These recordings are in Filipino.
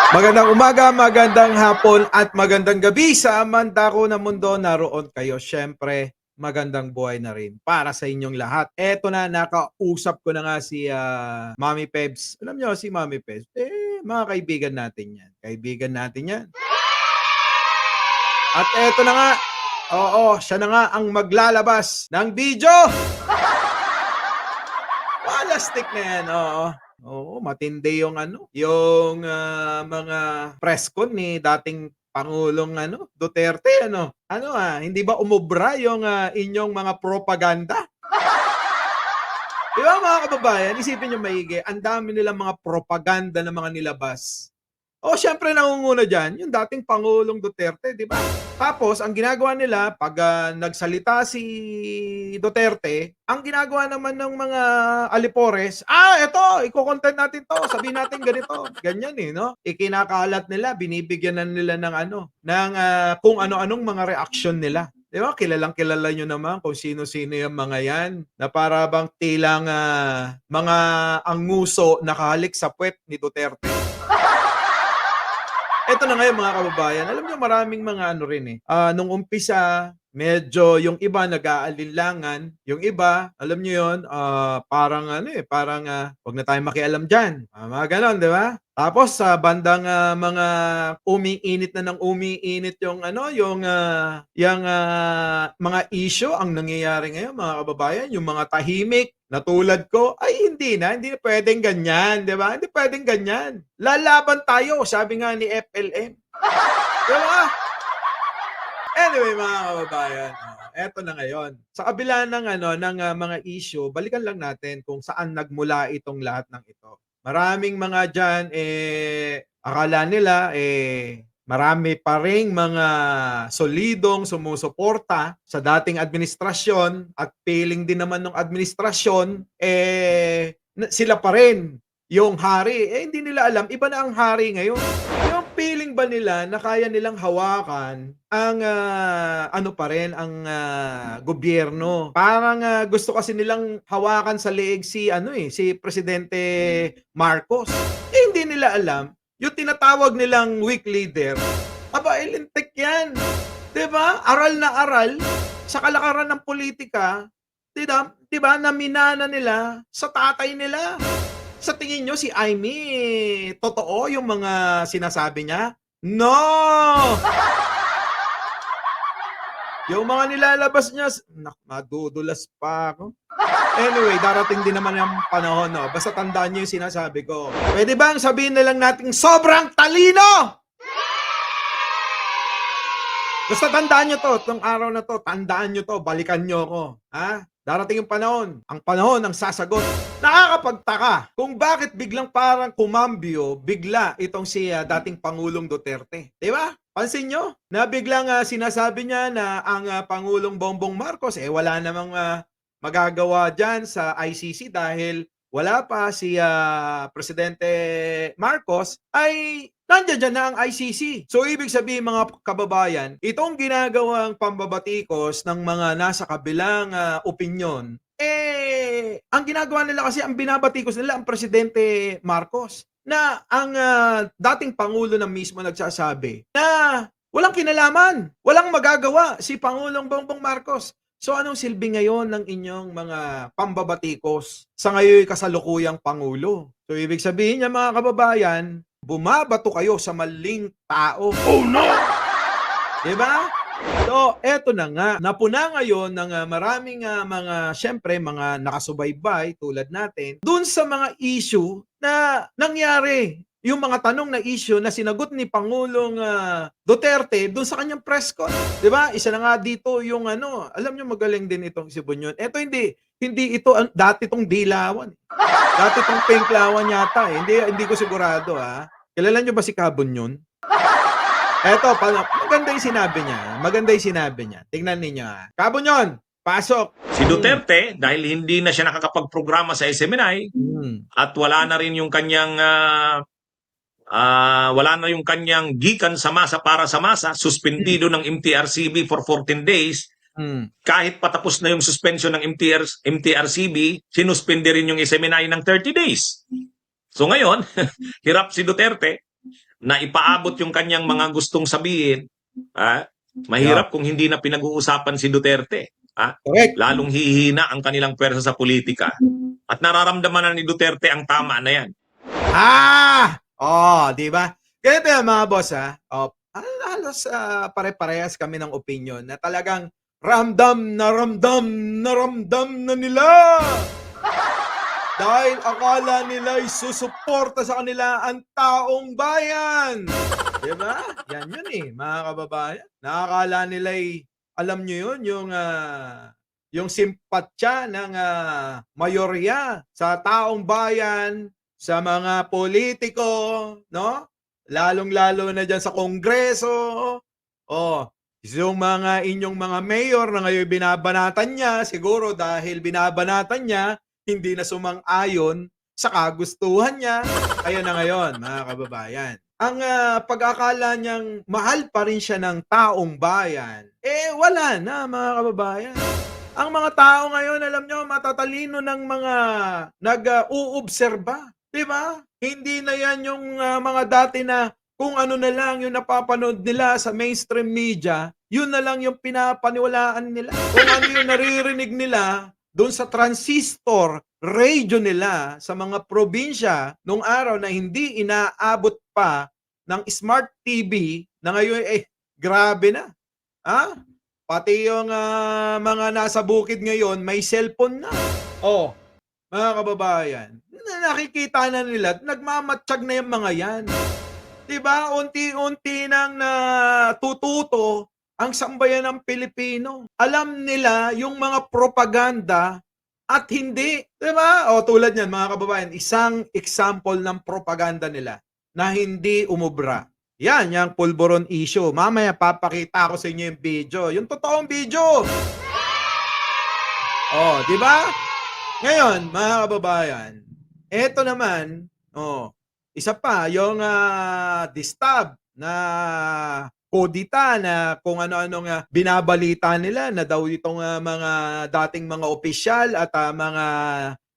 Magandang umaga, magandang hapon at magandang gabi sa mandako ng mundo naroon kayo. Siyempre, magandang buhay na rin para sa inyong lahat. Eto na, nakausap ko na nga si Mami Pebs. Alam niyo si Mami Pebs, mga kaibigan natin yan. Kaibigan natin yan. At eto na nga, oo, siya na nga ang maglalabas ng video. Plastic na yan, oo. Oo, matindi yung yung mga press con ni dating Pangulong Duterte hindi ba umubra yung inyong mga propaganda? 'Di ba mga kababayan, isipin niyo maigi, ang dami nilang mga propaganda na mga nilabas. Oh, siyempre nangunguna diyan yung dating Pangulong Duterte, 'di ba? Tapos ang ginagawa nila 'pag, nagsalita si Duterte, ang ginagawa naman ng mga alipores, eto iko-content natin 'to, sabihin natin ganito, ganyan, 'no? Ikinakalat nila, binibigyan na nila ng kung ano-anong mga reaksyon nila. 'Di ba, kilalang-kilala niyo naman kung sino-sino yung mga 'yan, na para bang tilang, mga anguso nakahalik sa puwet ni Duterte. Eto na ngayon mga kababayan, alam niyo maraming mga nung umpisa medyo yung iba nag-aalinlangan, yung iba alam niyo yon, parang parang, "Wag na tayong makialam diyan." Mga gano'n, 'di ba? Tapos sa bandang, mga umiinit na ng umiinit yung mga issue ang nangyayari ngayon mga kababayan, yung mga tahimik na tulad ko, ay hindi na puwedeng ganyan, 'di ba? Hindi puwedeng ganyan. Lalaban tayo, sabi nga ni FLM, 'di ba? Anyway mga kababayan, eto na ngayon. Sa kabila ng mga issue, balikan lang natin kung saan nagmula itong lahat ng ito. Maraming mga diyan, akala nila, marami pa ring mga solidong sumusuporta sa dating administrasyon at feeling din naman ng administrasyon, sila pa rin yung hari. Hindi nila alam, iba na ang hari ngayon. Yung feeling ba nila na kaya nilang hawakan ang, pa rin, ang, gobyerno. Parang, gusto kasi nilang hawakan sa leeg si Presidente Marcos. Hindi nila alam, yung tinatawag nilang weak leader, lintik yan. 'Di ba? Aral na aral sa kalakaran ng politika, 'di ba, na minana nila sa tatay nila. Sa tingin niyo si Imee, totoo yung mga sinasabi niya? No! Yung mga nilalabas niya, madudulas pa ako. Anyway, darating din naman yung panahon, 'no? Basta tandaan niyo yung sinasabi ko. Puwede bang sabihin na lang nating sobrang talino? Basta tandaan niyo 'to, 'tong araw na 'to, tandaan niyo 'to, balikan niyo ako, ha? Darating yung panahon, ang panahon ng sasagot. Nakakapagtaka kung bakit biglang parang kumambyo bigla itong si dating Pangulong Duterte, 'di ba? Pansin niyo na biglang, sinasabi niya na ang, Pangulong Bongbong Marcos, wala namang, magagawa diyan sa ICC dahil wala pa si, Presidente Marcos, ay nandiyan diyan na ang ICC. So ibig sabihin mga kababayan, itong ginagawang pambabatikos ng mga nasa kabilang, opinyon, ang ginagawa nila kasi ang binabatikos nila ang Presidente Marcos, na ang, dating pangulo na mismo nagsasabi na walang kinalaman, walang magagawa si Pangulong Bongbong Marcos. So anong silbi ngayon ng inyong mga pambabatikos sa ngayoy kasalukuyang pangulo? So ibig sabihin niyan mga kababayan, bumabato kayo sa maling tao. Oh no! 'Di ba? So eto na nga, napuna ngayon ng, maraming, siyempre mga nakasubaybay tulad natin, dun sa mga issue na nangyari. Yung mga tanong na issue na sinagot ni Pangulong, Duterte dun sa kanyang press con, 'di ba? Isa na nga dito yung alam niyo magaling din itong si Bunyon. Eto hindi ito dati 'tong Dilawan. Dati 'tong Pinklawan yata, Hindi ko sigurado, Kilala niyo ba si Kabunyon? Eto maganda yung sinabi niya, Tingnan ninyo, Kabunyon, pasok. Si Duterte, dahil hindi na siya nakakapagprograma sa SMNI at wala na yung kanyang gikan sa masa para sa masa, suspendido ng MTRCB for 14 days. Kahit patapos na yung suspension ng MTRCB, sinuspende rin yung SMNI ng 30 days. So ngayon, hirap si Duterte na ipaabot yung kanyang mga gustong sabihin. Yeah. Mahirap kung hindi na pinag-uusapan si Duterte. Correct. Lalong hihina ang kanilang pwersa sa politika. At nararamdaman na ni Duterte ang tama na yan. Di ba? Ganito yan mga boss halos pare-parehas kami ng opinion na talagang ramdam na nila. Dahil akala nila isusuporta sa kanila ang taong bayan. Diba? Yan yun mga kababayan. Nakakala nila alam nyo yun, yung simpatya ng mayorya sa taong bayan, sa mga politiko, no? Lalong-lalo na dyan sa Kongreso. Yung inyong mga mayor na ngayon binabanatan niya, siguro dahil binabanatan niya, hindi na sumang-ayon sa kagustuhan niya. Kaya na ngayon, mga kababayan. Ang pag-akala niyang mahal pa rin siya ng taong bayan, wala na mga kababayan. Ang mga tao ngayon, alam nyo, matatalino ng mga nag-uobserba. Diba? Hindi na yan yung mga dati na kung ano na lang yung napapanood nila sa mainstream media, yun na lang yung pinapaniwalaan nila. Kung ano yung naririnig nila doon sa transistor radio nila sa mga probinsya nung araw na hindi inaabot pa ng smart TV na ngayon grabe na. Pati yung mga nasa bukid ngayon may cellphone na. Mga kababayan, nakikita na nila, nagmamatsyag na yung mga yan. Diba? Unti-unti nang natututo ang sambayan ng Pilipino. Alam nila yung mga propaganda at hindi. Diba? Tulad yan mga kababayan, isang example ng propaganda nila na hindi umubra. Yan, yung pulburon issue. Mamaya papakita ko sa inyo yung video. Yung totoong video. Diba? Ngayon, mga kababayan, eto naman, isa pa, yung distab na kodita na kung ano-anong binabalita nila na daw itong mga dating mga opisyal at mga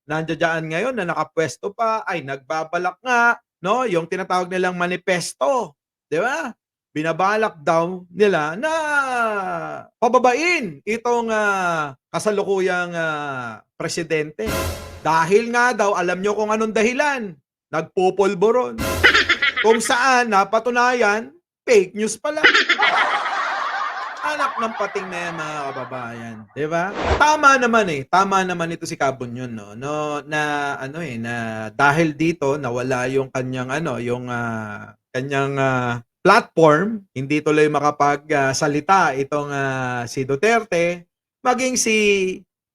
nandiyan ngayon na nakapwesto pa ay nagbabalak nga, no, yung tinatawag nilang manifesto, di ba? Binabalak daw nila na pababain itong kasalukuyang presidente. Dahil nga daw, alam nyo kung anong dahilan, nagpupulburon. Kung saan napatunayan, fake news pala. Anak ng pating na yan, mga kababayan. Diba? Tama naman ito si Cabunyon, no? Na dahil dito nawala yung kanyang kanyang platform, hindi tuloy makapagsalita itong si Duterte, maging si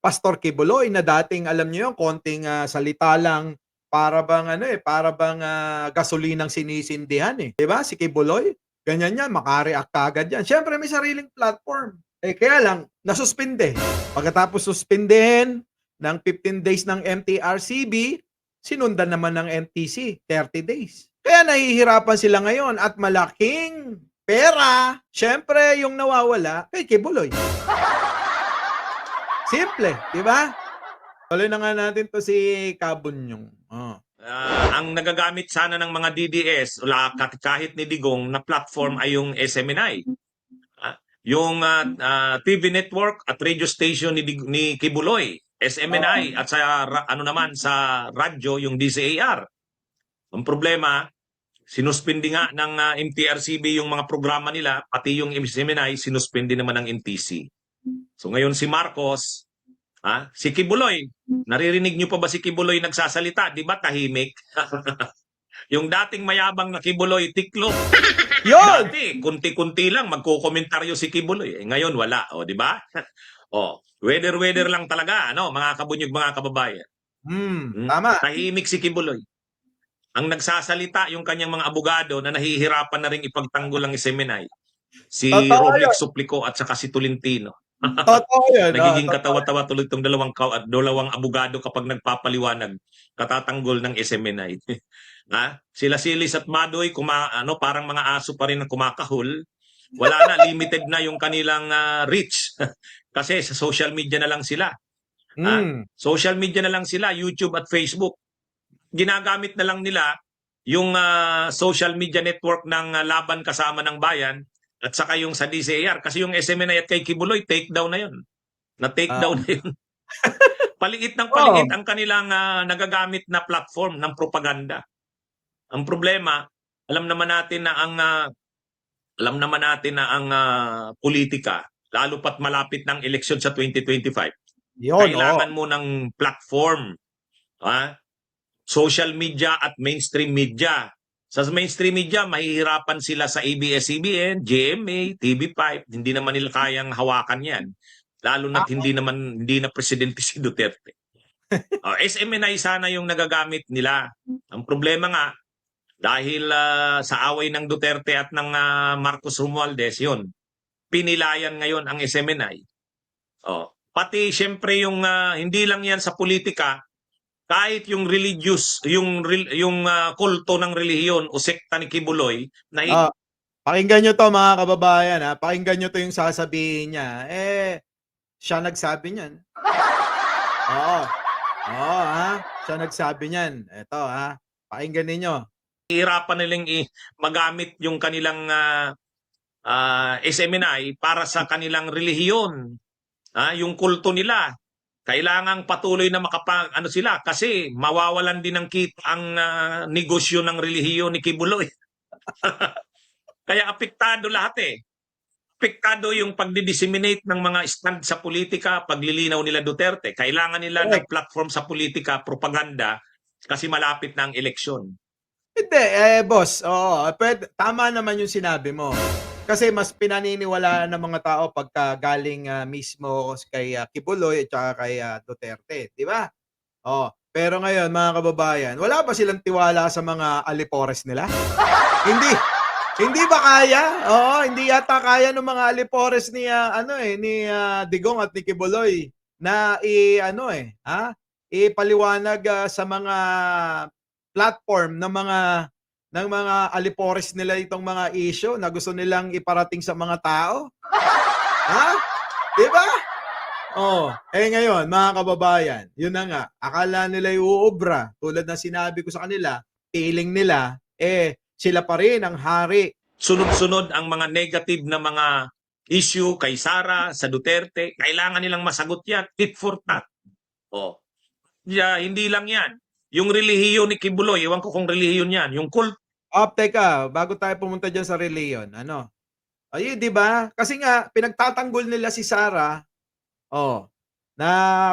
Pastor Kibuloy na dating alam niyo yung konting salita lang para bang gasolinang sinisindihan 'Di ba? Si Kibuloy, ganyan yan, maka-react kagad yan. Siyempre may sariling platform. Kaya lang nasuspinde. Pagkatapos suspindihin ng 15 days ng MTRCB, sinundan naman ng NTC 30 days. Kaya nahihirapan sila ngayon at malaking pera, syempre yung nawawala kay Kibuloy. Simple, di ba? Tuloy na nga natin to si Cabunyon. Ang nagagamit sana ng mga DDS, kahit ni Digong, na platform ay yung SMNI. Yung TV network at radio station ni Kibuloy, SMNI, at sa sa radyo yung DCAR. Ang problema, sinuspindi nga ng MTRCB yung mga programa nila, pati yung SMNI sinuspindi naman ng NTC. So ngayon si Marcos, si Kibuloy, naririnig nyo pa ba si Kibuloy nagsasalita? Di ba tahimik? Yung dating mayabang na Kibuloy, tiklop. Yun! Dati, kunti-kunti lang magkokomentaryo si Kibuloy. Ngayon wala, di ba? Weather lang talaga, mga kabunyog, mga kababayan. Tama. Tahimik si Kibuloy. Ang nagsasalita yung kanyang mga abogado na nahihirapan na rin ipagtanggol ang SMNI. Si Roblek Suplico at saka si Tolentino. Totoo yan. Nagiging katawa-tawa tuloy itong dalawang abogado kapag nagpapaliwanag, katatanggol ng SMNI. Sila Silis at Madoy, parang mga aso pa rin na kumakahol. Wala na, limited na yung kanilang reach. Kasi sa social media na lang sila. Social media na lang sila, YouTube at Facebook. ginagamit na lang nila yung social media network ng Laban Kasama ng Bayan at saka yung sa DCAR. Kasi yung SMNI at kay Kibuloy, take down na yun. Na-take Ah, down na yun. Paliit ng oh, paliit ang kanilang nagagamit na platform ng propaganda. Ang problema, alam naman natin na politika, lalo pat malapit ng eleksyon sa 2025, yun, oo. kailangan mo ng platform, social media at mainstream media. Sa mainstream media, mahihirapan sila sa ABS-CBN, GMA, TV5, hindi naman nila kayang hawakan yan. Lalo na't Tama. hindi na presidente si Duterte. SMNI sana yung nagagamit nila. Ang problema nga, dahil sa away ng Duterte at ng Marcos Romualdez, yun, pinilayan ngayon ang SMNI. Pati siyempre yung hindi lang yan sa politika, kahit yung religious, yung kulto ng relihiyon o sekta ni Kibuloy, na Ah, pakinggan nyo to mga kababayan, ha? Pakinggan nyo to yung sasabihin niya. Siya nagsabi niyan. Oo. Oo, ha? Siya nagsabi niyan. Ito, ha? Pakinggan ninyo. hihirapan nilang magamit yung kanilang SMNI para sa kanilang relihiyon, yung kulto nila. Kailangang patuloy na ano sila kasi mawawalan din ng kita ang negosyo ng relihiyon ni Kibuloy. Kaya apektado lahat eh. Apektado yung pagdi-disseminate ng mga stand sa politika, paglilinaw nila Duterte. Kailangan nila ng Correct. platform sa politika, propaganda, kasi malapit na ang eleksyon. Hindi, boss, oo. Tama naman yung sinabi mo. Kasi mas pinaniniwalaan ng mga tao pagka galing mismo kay Kibuloy at saka kay Duterte. Di ba? Oh, pero ngayon mga kababayan, wala ba silang tiwala sa mga alipores nila? Hindi. Hindi ba kaya? Oo, hindi yata kaya ng mga alipores ni Digong at ni Kibuloy na ipaliwanag sa mga platform ng mga alipores nila itong mga issue na gusto nilang iparating sa mga tao. Ha? 'Di ba? Ngayon, mga kababayan, yun na nga, akala nila uubra, tulad ng sinabi ko sa kanila, feeling nila, sila pa rin ang hari. Sunod-sunod ang mga negative na mga issue kay Sara, sa Duterte. Kailangan nilang masagot yan. Tit for tat. Hindi lang yan. Yung relihiyon ni Kibuloy, ewan ko kung relihiyon yan. Yung cult. Teka, bago tayo pumunta dyan sa reliyon, ayun, di ba? Kasi nga, pinagtatanggol nila si Sara, na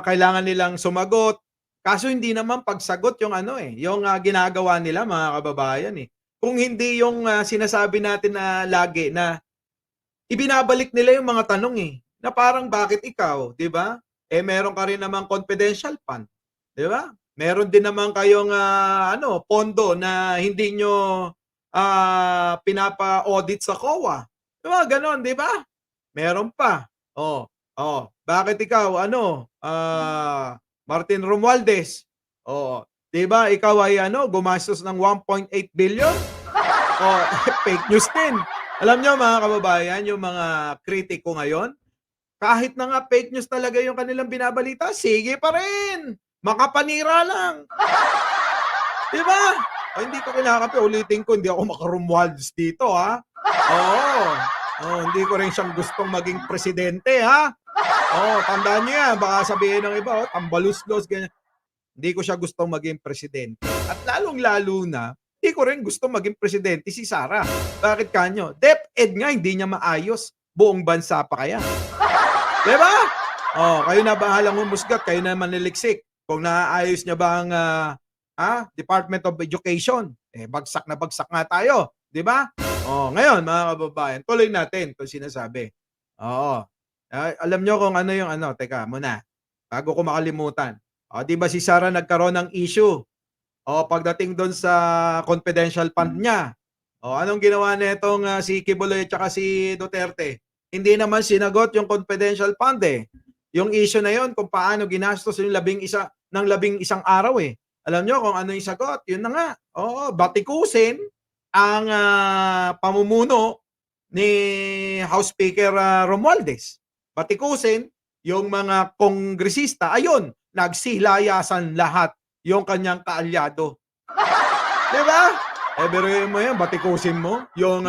kailangan nilang sumagot. Kaso hindi naman pagsagot yung yung ginagawa nila mga kababayan eh. Kung hindi yung sinasabi natin na lagi na ibinabalik nila yung mga tanong eh. Na parang bakit ikaw, 'di ba? Meron ka rin namang confidential fund, 'di ba? Meron din naman kayong pondo na hindi nyo pinapa-audit sa COA. 'Di ba? Ganon, 'di ba? Meron pa. Bakit ikaw Martin Romualdez? 'Di ba ikaw ay gumastos ng 1.8 billion? Fake news din. Alam niyo mga kababayan, yung mga kritiko ngayon, kahit na nga fake news talaga yung kanilang binabalita, sige pa rin. Makapanira lang. 'Di ba? Hindi ko kinakape, ulitin ko, hindi ako maka-Romualdez dito, ha? Hindi ko rin siyang gustong maging presidente, ha? Tandaan niyo yan, baka sabihin ng iba, tambaluslos, ganyan. Hindi ko siya gustong maging presidente. At lalong-lalo na, hindi ko rin gusto maging presidente si Sara. Bakit kanyo? DepEd nga, hindi niya maayos. Buong bansa pa kaya. Diba? Kayo na bahalang humusgat, kayo na maniliksik. Kung naaayos niya ba ang Department of Education, bagsak na bagsak nga tayo. Diba? Ngayon, mga kababayan, tuloy natin itong sinasabi. Alam nyo kung ano yung teka muna, bago ko makalimutan. Di ba si Sara nagkaroon ng issue? Pagdating doon sa confidential fund niya. Anong ginawa nitong si Kibuloy at si Duterte? Hindi naman sinagot yung confidential fund eh. Yung issue na yon kung paano ginastos yung 11 araw eh. Alam nyo kung ano yung sagot? Yun na nga. Batikusin ang pamumuno ni House Speaker Romualdez. Batikusin yung mga kongresista. Ayun, nagsilayasan lahat yung kanyang kaalyado 'Di ba? Biruin mo 'yan, batikusin mo yung,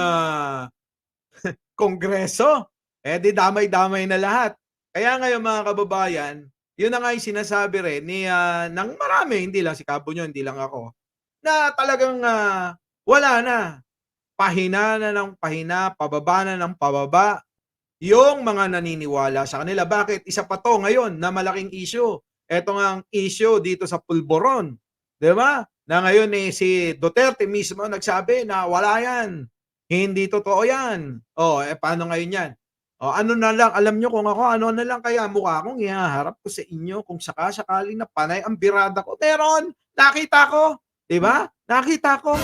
Kongreso, di damay-damay na lahat. Kaya ngayon mga kababayan, yun na nga yung sinasabi rin ni, ng marami, hindi lang si Cabunyo, hindi lang ako, na talagang, wala na, pahina na ng pahina, pababa na ng pababa yung mga naniniwala sa kanila. Bakit? Isa pa 'to ngayon na malaking issue. Eto ngang issue dito sa pulburon, 'di ba? Na ngayon, si Duterte mismo nagsabi na wala 'yan, hindi totoo 'yan. Oh, paano ngayon 'yan? Oh, ano na lang, alam niyo kung ako, ano na lang kaya mukha kong ihaharap ko sa inyo kung saka-sakaling na panay ang birada ko. Meron, nakita ko, 'di ba? Nakita ko.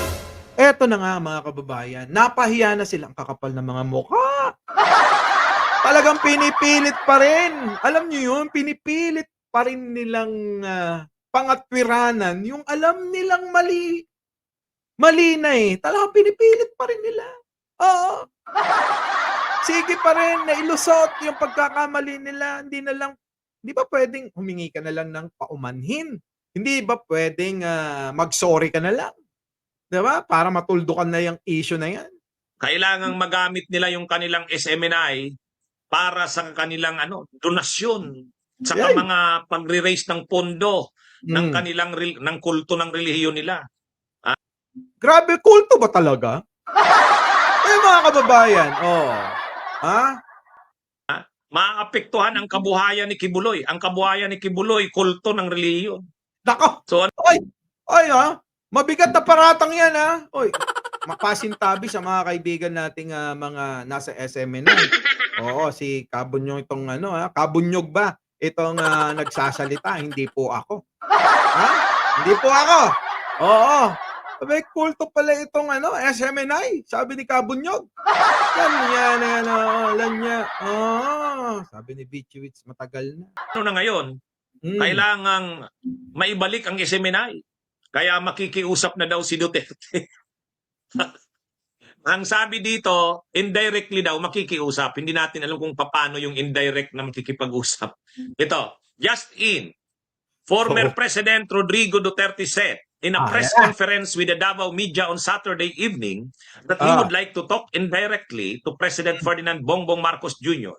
Eto na nga mga kababayan, napahiya na silang kakapal ng mga mukha. Talagang pinipilit pa rin. Alam niyo yun, pinipilit pa rin nilang, pangatwiranan yung alam nilang mali. Mali na, talagang pinipilit pa rin nila. Oo, sige pa rin na ilusot yung pagkakamali nila. Hindi ba puwedeng humingi ka na lang ng paumanhin? Hindi ba puwedeng, mag-sorry ka na lang, 'di ba, para matuldukan na yung issue na yan? Kailangang magamit nila yung kanilang SMNI para sa kanilang donasyon, saka Ay, mga pagre-raise ng pondo ng hmm. kanilang ng kulto ng relihiyon nila. Grabe, kulto ba talaga? Mga kababayan, ha? Maapektuhan ang kabuhayan ni Kibuloy. Ang kabuhayan ni Kibuloy, kulto ng relihiyon. Naku! So Oy! Oy, mabigat na paratang 'yan, Oy, mapasintabi sa mga kaibigan nating, mga nasa SMNI. Oo, si Kabunyog itong Kabunyog ba itong, nagsasalita, hindi po ako. Ha? Hindi po ako. Oo. Aba'y kulto pala itong SMNI, sabi ni Kabunyog. Yan na yan, alam niya. Oo, sabi ni Bichiwits matagal na. na ngayon, Hmm. kailangang maibalik ang SMNI. Kaya makikiusap na daw si Duterte. Ang sabi dito, indirectly daw makikiusap. Hindi natin alam kung paano yung indirect na makikipag-usap. Ito, just in, former Oo. President Rodrigo Duterte said in a press Yan. conference with the Davao media on Saturday evening that he Ah. would like to talk indirectly to President Ferdinand Bongbong Marcos Jr.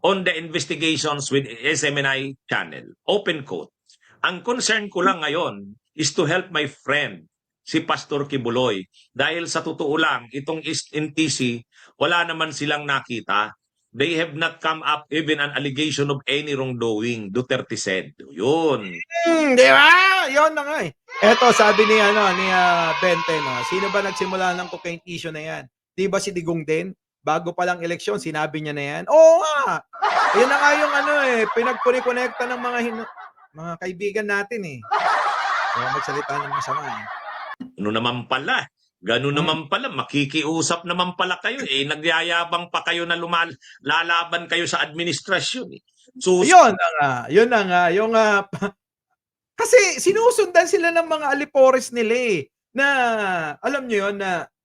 on the investigations with SMNI channel. Open quote. Ang concern ko lang ngayon is to help my friend, si Pastor Kibuloy. Dahil sa totoo lang, itong East NTC, wala naman silang nakita. They have not come up even an allegation of any wrongdoing, Duterte said. Yun. 'Di ba? 'Yun na nga, Eto sabi ni Bente 'no, sino ba nagsimula ng cocaine issue na 'yan? 'Di ba si Digong din? Bago pa lang eleksyon sinabi niya na 'yan. Oo nga. 'Yun na nga yung pinagkone-konekta ng mga kaibigan natin, Huwag magsalita ng masama, Ano naman pala? Ganun Hmm. naman pala, makikiusap naman pala kayo. Nagyayabang pa kayo na lalaban kayo sa administrasyon. Sus, 'Yun na nga, yung, kasi sinusundan sila ng mga alipores nila, na alam niyo 'yun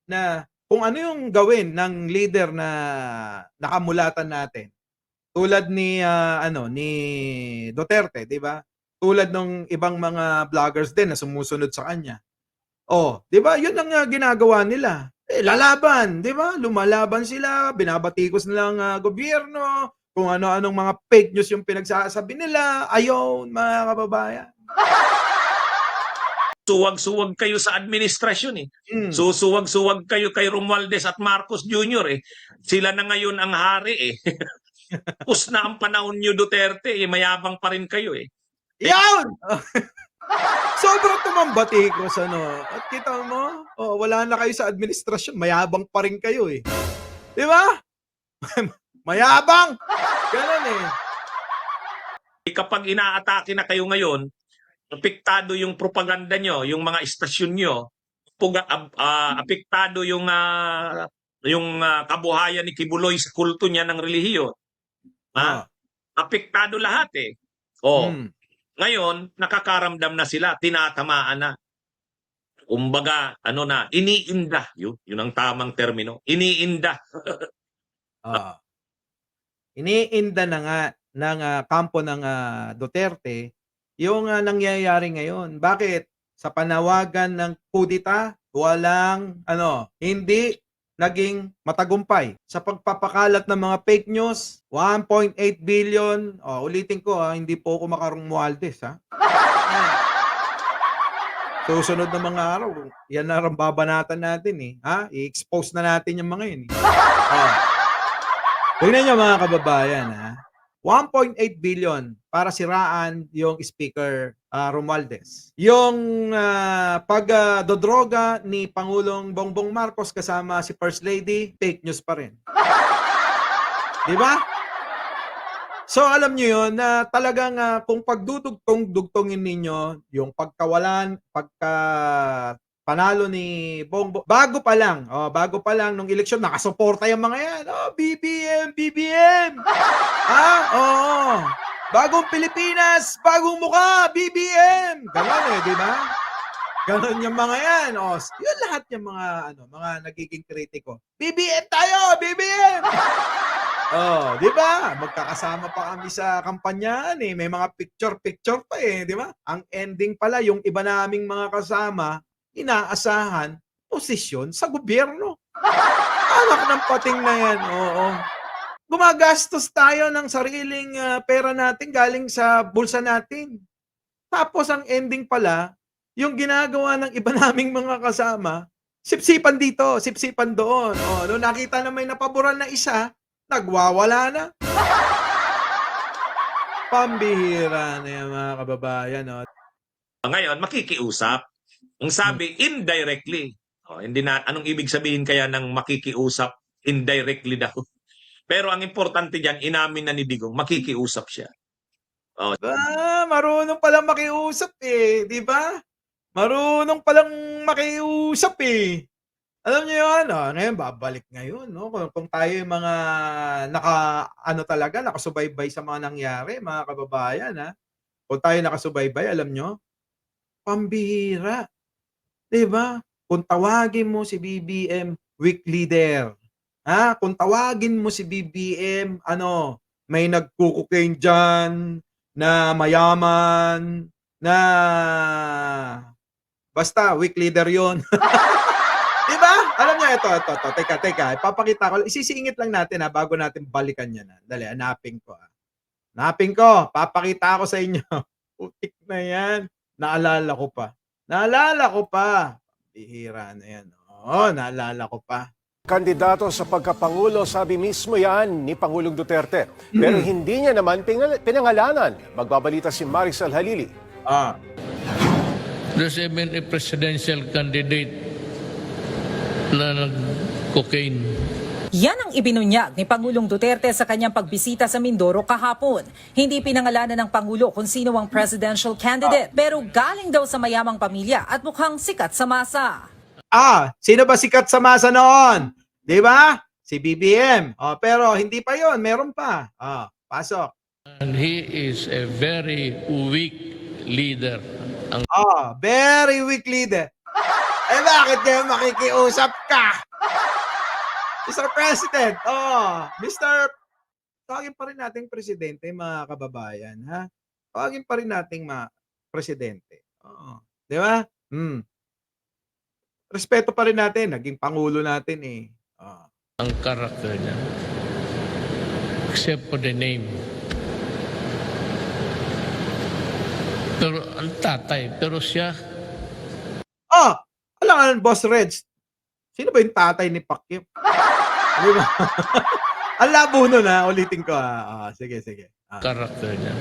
na kung ano yung gawin ng leader na nakamulatan natin. Tulad ni, ni Duterte, 'di ba? Tulad nung ibang mga vloggers din na sumusunod sa kanya. Oh, 'di ba? 'Yun ang, ginagawa nila. Lalaban, 'di ba? Lumalaban sila, binabatikos nila ang, gobyerno, kung ano-anong mga fake news yung pinagsasabi nila. Ayun, mga kababayan. suwag-suwag kayo sa administrasyon eh. Hmm. Susuwag-suwag kayo kay Romualdez at Marcos Jr. eh. Sila na ngayon ang hari eh. Tapos na ang panahon niyo Duterte eh. Mayabang pa rin kayo eh. 'Yan! Sobrang tumambatikos at kita mo, wala na kayo sa administrasyon, mayabang pa rin kayo, 'di ba? Mayabang, gano'n, Kapag inaatake na kayo ngayon, apektado yung propaganda nyo, yung mga istasyon nyo, apektado yung kabuhayan ni Kibuloy sa kulto niya ng relihiyon. Oh. Apektado lahat eh. Oh, Hmm. ngayon nakakaramdam na sila, tinatamaan na. Kumbaga, iniinda. Yun ang tamang termino. Iniinda. Oo. Iniinda na nga ng, kampo ng, Duterte yung, nangyayari ngayon. Bakit? sa panawagan ng kudita, walang hindi naging matagumpay. Sa pagpapakalat ng mga fake news, 1.8 billion. Ulitin ko hindi po ako makarumualdez Yan. Susunod na mga araw, yan na ang babanatan natin I-expose na natin yung mga yun Tingnan nyo mga kababayan 1.8 billion para siraan yung speaker Romualdez. Yung pagdodroga ni Pangulong Bongbong Marcos kasama si First Lady, fake news pa rin. Di ba? So alam niyo yun na talagang kung pagdudugtong-dugtongin ninyo yung panalo ni Bongbong, bago pa lang nung eleksyon, nakasuporta yung mga yan. BBM! Oo. Bagong Pilipinas, bagong mukha, BBM! Ganon di ba? Ganon yung mga yan. Yun lahat yung mga nagiging kritiko. BBM tayo! BBM! di ba? Magkakasama pa kami sa kampanyahan May mga picture pa di ba? Ang ending pala, yung iba naming mga kasama, inaasahan, posisyon sa gobyerno. Anak ng pating na yan, Gumagastos tayo ng sariling pera natin galing sa bulsa natin. Tapos ang ending pala, yung ginagawa ng iba naming mga kasama, sipsipan dito, sipsipan doon. Nung nakita na may napaboran na isa, nagwawala na. Pambihira na yan mga kababayan. Ngayon, makikiusap. Ang sabi, indirectly. Hindi na, anong ibig sabihin kaya ng makikiusap? Indirectly daw. Pero ang importante diyan, inamin na ni Digong, makikiusap siya. Marunong palang makiusap di ba? Marunong palang makiusap Alam niyo yun, ngayon babalik ngayon, Kung tayo yung mga nakasubaybay sa mga nangyari, mga kababayan, Kung tayo nakasubaybay, alam nyo, pambihira. Di ba? Kung tawagin mo si BBM, weak leader. Kung tawagin mo si BBM, may nagkukukain dyan, na mayaman, na basta weak leader yon. Diba? Alam niyo ito. Teka. Ipapakita ko. Isisingit lang natin bago natin balikan yan. Dali, hanapin ko. Papakita ko sa inyo. Putik na yan. Naalala ko pa. Bihira na yan. Naalala ko pa. Kandidato sa pagkapangulo, sabi mismo yan ni Pangulong Duterte. Pero hindi niya naman pinangalanan. Magbabalita si Maricel Halili. There's even a presidential candidate na nag-cocaine. Yan ang ibinunyag ni Pangulong Duterte sa kanyang pagbisita sa Mindoro kahapon. Hindi pinangalanan ng Pangulo kung sino ang presidential candidate, pero galing daw sa mayamang pamilya at mukhang sikat sa masa. Sino ba sikat sa masa noon? Di ba? Si BBM. Pero hindi pa yon, meron pa. Pasok. And he is a very weak leader. Very weak leader. Bakit kayo makikiusap ka? Mr. President, tawagin pa rin nating presidente, mga kababayan, Tawagin pa rin nating presidente. Di ba? Respeto pa rin natin, naging pangulo natin Ang karakter niya. Except for the name. Pero ang tatay, pero siya, alam nga, Boss Reds, sino ba yung tatay ni Pacquiao? Di ba? Ang labo nun ulitin ko Sige. karakter niya.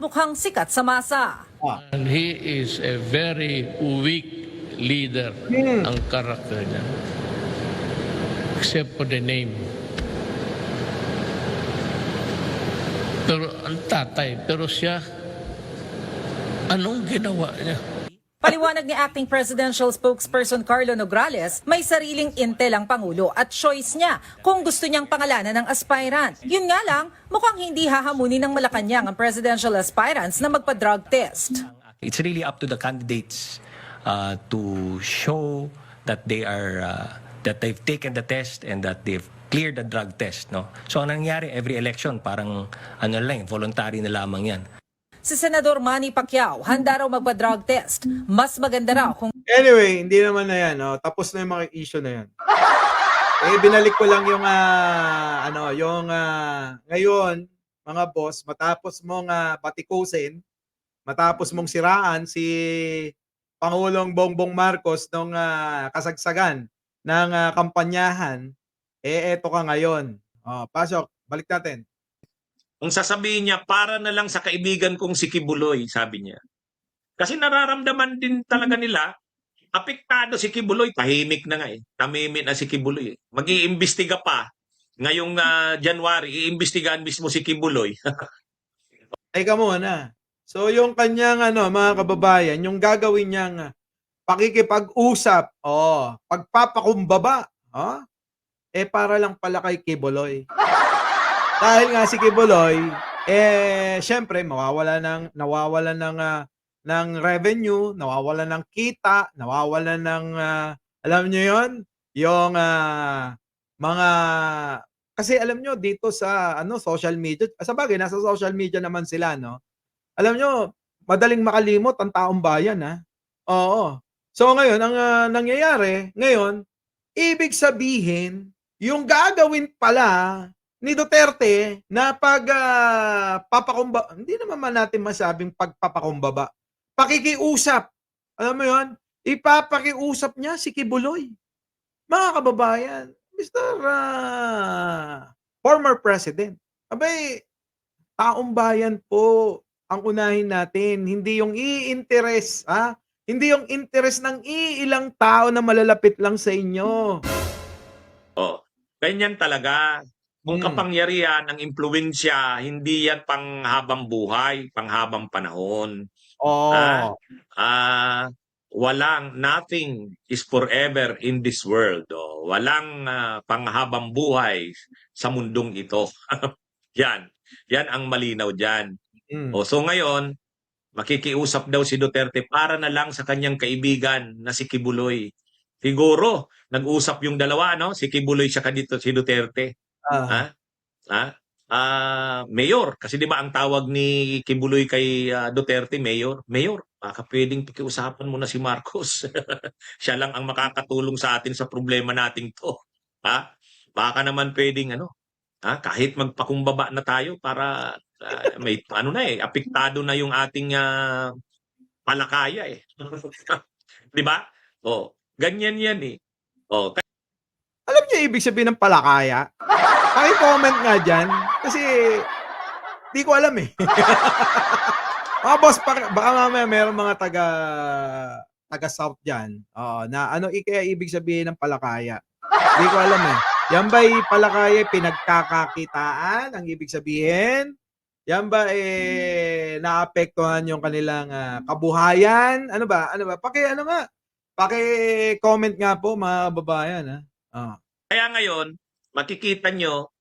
Mukhang sikat sa masa. And he is a very weak leader. Ang karakter niya. Except for the name. Pero ang tatay, pero siya, anong ginawa niya? Paliwanag ni Acting Presidential Spokesperson Carlo Nograles, may sariling intel ang Pangulo at choice niya kung gusto niyang pangalanan ng aspirant. Yun nga lang, mukhang hindi hahamunin ng Malacanang ang presidential aspirants na magpa-drug test. It's really up to the candidates to show that that they've taken the test and that they've cleared the drug test. No? So ang nangyari every election, parang voluntary na lamang yan. Si Senador Manny Pacquiao, handa raw magpa-drug test. Mas maganda raw kung Anyway, hindi naman na yan. Oh. Tapos na yung mga issue na yan. Binalik ko lang yung ngayon, mga boss, matapos mong batikusin, matapos mong siraan si Pangulong Bongbong Marcos nung kasagsagan ng kampanyahan, eto ka ngayon. Pasok, balik natin. Ang sasabihin niya, para na lang sa kaibigan kong si Kibuloy, sabi niya. Kasi nararamdaman din talaga nila, apektado si Kibuloy, tahimik na nga eh. Tamimik na si Kibuloy eh. Mag-iimbestiga pa. Ngayong January, iimbestigahan mismo si Kibuloy. Teka muna. So yung kanyang mga kababayan, yung gagawin niyang pakikipag-usap, pagpapakumbaba, para lang pala kay Kibuloy. Dahil nga si Kibuloy, syempre nawawalan ng revenue, nawawalan ng kita, nawawalan ng alam niyo 'yon, yung mga kasi alam niyo dito sa social media, sabagay nasa social media naman sila, no. Alam niyo, madaling makalimot ang taong bayan, Oo. So ngayon ang nangyayari ngayon, ibig sabihin yung gagawin pala ni Duterte na hindi naman natin masabing pagpapakumbaba. Pakikiusap. Alam mo 'yon? Ipapakiusap niya si Kibuloy. Mga kababayan, Mr. Former President. Abay, taong bayan po ang unahin natin, hindi yung i-interes, Hindi yung interes ng iilang tao na malalapit lang sa inyo. Ganyan talaga. Kung kapangyarihan, ang impluwensya, hindi yan panghabang buhay, panghabang panahon. Nothing is forever in this world. Walang panghabang buhay sa mundong ito. Yan ang malinaw dyan. So ngayon, makikiusap daw si Duterte para na lang sa kanyang kaibigan na si Kibuloy. Siguro, nag-usap yung dalawa, no? Si Kibuloy siya dito, si Duterte. Mayor. Kasi di ba ang tawag ni Kibuloy kay Duterte, Mayor? Mayor, baka pwedeng pakiusapan mo na si Marcos. Siya lang ang makakatulong sa atin sa problema nating to. Baka naman pwedeng kahit magpakumbaba na tayo para may apektado na yung ating palakaya eh. Di ba? Ganyan yan eh. Alam niyo ibig sabihin ng palakaya? Paki-comment nga dyan. Kasi, di ko alam eh. Mga boss, baka mamaya meron mga taga-south dyan. Na kaya ibig sabihin ng palakaya? Di ko alam eh. Yan ba'y palakaya pinagkakakitaan? Ang ibig sabihin? Yan ba naapektuhan yung kanilang kabuhayan? Ano ba? Paki-comment nga po mga babayan. Kaya ngayon, makikita nyo,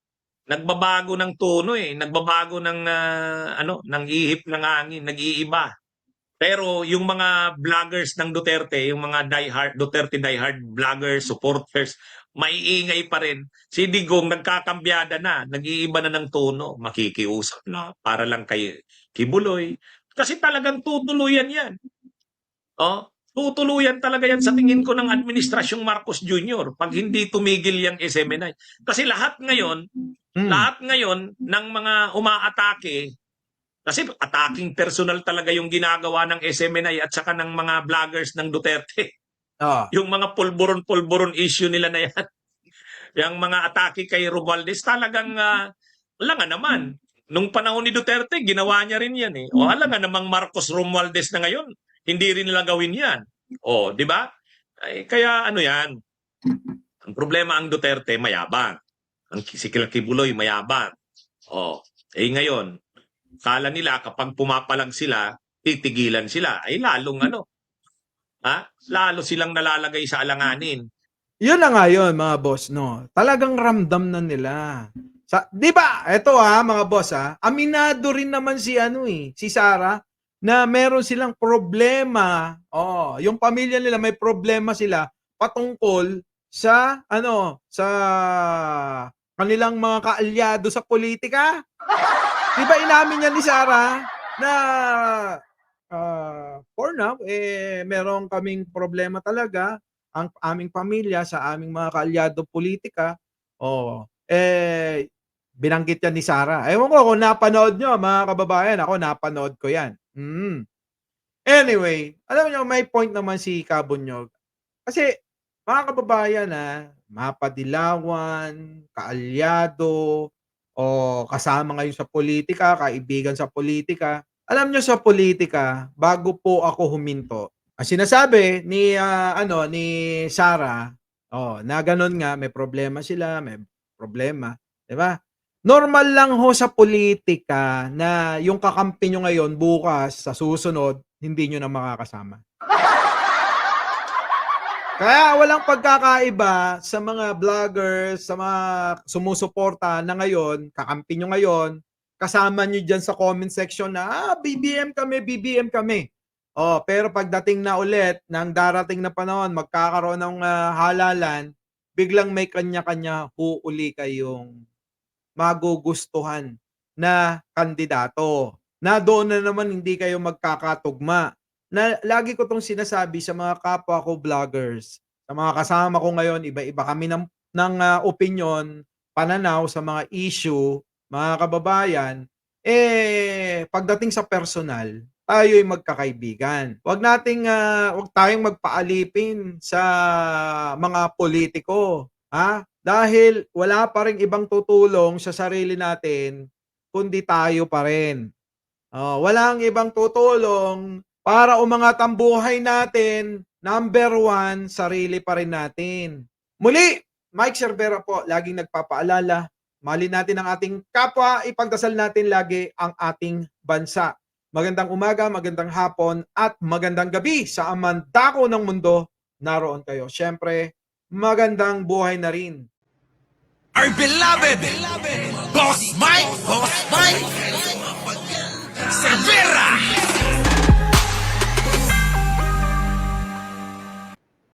nagbabago ng tono eh. Nagbabago ng ihip ng hangin, nag-iiba. Pero yung mga vloggers ng Duterte, yung mga Duterte diehard vloggers, supporters, maiingay pa rin. Si Digong nagkakambyada na, nag-iiba na ng tono, makikiusap na para lang kay Kibuloy. Kasi talagang tutuluyan yan. Tutuluyan talaga yan sa tingin ko ng Administrasyong Marcos Jr. pag hindi tumigil yung SMNI. Kasi lahat ngayon ng mga umaatake, kasi attacking personal talaga yung ginagawa ng SMNI at saka ng mga vloggers ng Duterte. Yung mga pulburon issue nila na yan. Yung mga atake kay Romualdez, talagang wala nga naman. Nung panahon ni Duterte, ginawa niya rin yan eh. Wala nga namang Marcos Romualdez na ngayon, hindi rin nila gawin yan. Di ba? Kaya yan. Ang problema ang Duterte, mayabang. Si Kibuloy, mayabang. Ngayon, kala nila kapag pumapalag sila, titigilan sila. Lalong lalo silang nalalagay sa alanganin. Yun na nga yun, mga boss, no? Talagang ramdam na nila. Di ba? Ito mga boss, aminado rin naman si Sara, na meron silang problema. Yung pamilya nila may problema sila patungkol sa sa kanilang mga kaalyado sa politika. Di ba inamin niya ni Sara? na for now, meron kaming problema talaga ang aming pamilya sa aming mga kaalyado politika. Binanggit yan ni Sara. Ewan ko kung napanood nyo, mga kababayan. Ako, napanood ko yan. Anyway, alam nyo, may point naman si Kabunyog. Kasi, mga kababayan, mapadilawan, kaalyado, o kasama ngayon sa politika, kaibigan sa politika. Alam nyo sa politika, bago po ako huminto, ang sinasabi ni ni Sara, na ganun nga may problema sila, may problema, 'di ba? Normal lang ho sa politika na yung kakampi nyo ngayon bukas sa susunod hindi nyo na makakasama. Kaya walang pagkakaiba sa mga vloggers, sa mga sumusuporta na ngayon, kakampi nyo ngayon, kasama nyo dyan sa comment section na, BBM kami, BBM kami. Pero pagdating na ulit ng darating na panahon, magkakaroon ng halalan, biglang may kanya-kanya huuli kayong magugustuhan na kandidato. Na doon na naman hindi kayo magkakatugma. Na lagi ko tong sinasabi sa mga kapwa ko vloggers, sa mga kasama ko ngayon, iba-iba kami ng opinion, pananaw sa mga issue, mga kababayan, pagdating sa personal, tayo'y magkakaibigan. Huwag tayong magpaalipin sa mga politiko, ha? Dahil wala pa ring ibang tutulong sa sarili natin kundi tayo pa rin. Walang ibang tutulong para umangat ang buhay natin. Number 1, sarili pa rin natin. Muli, Mike Cervera po, laging nagpapaalala, mahalin natin ang ating kapwa, ipagdasal natin lagi ang ating bansa. Magandang umaga, magandang hapon, at magandang gabi sa amandako ng mundo. Naroon kayo. Siyempre, magandang buhay na rin. Our beloved Boss Mike, Boss Mike.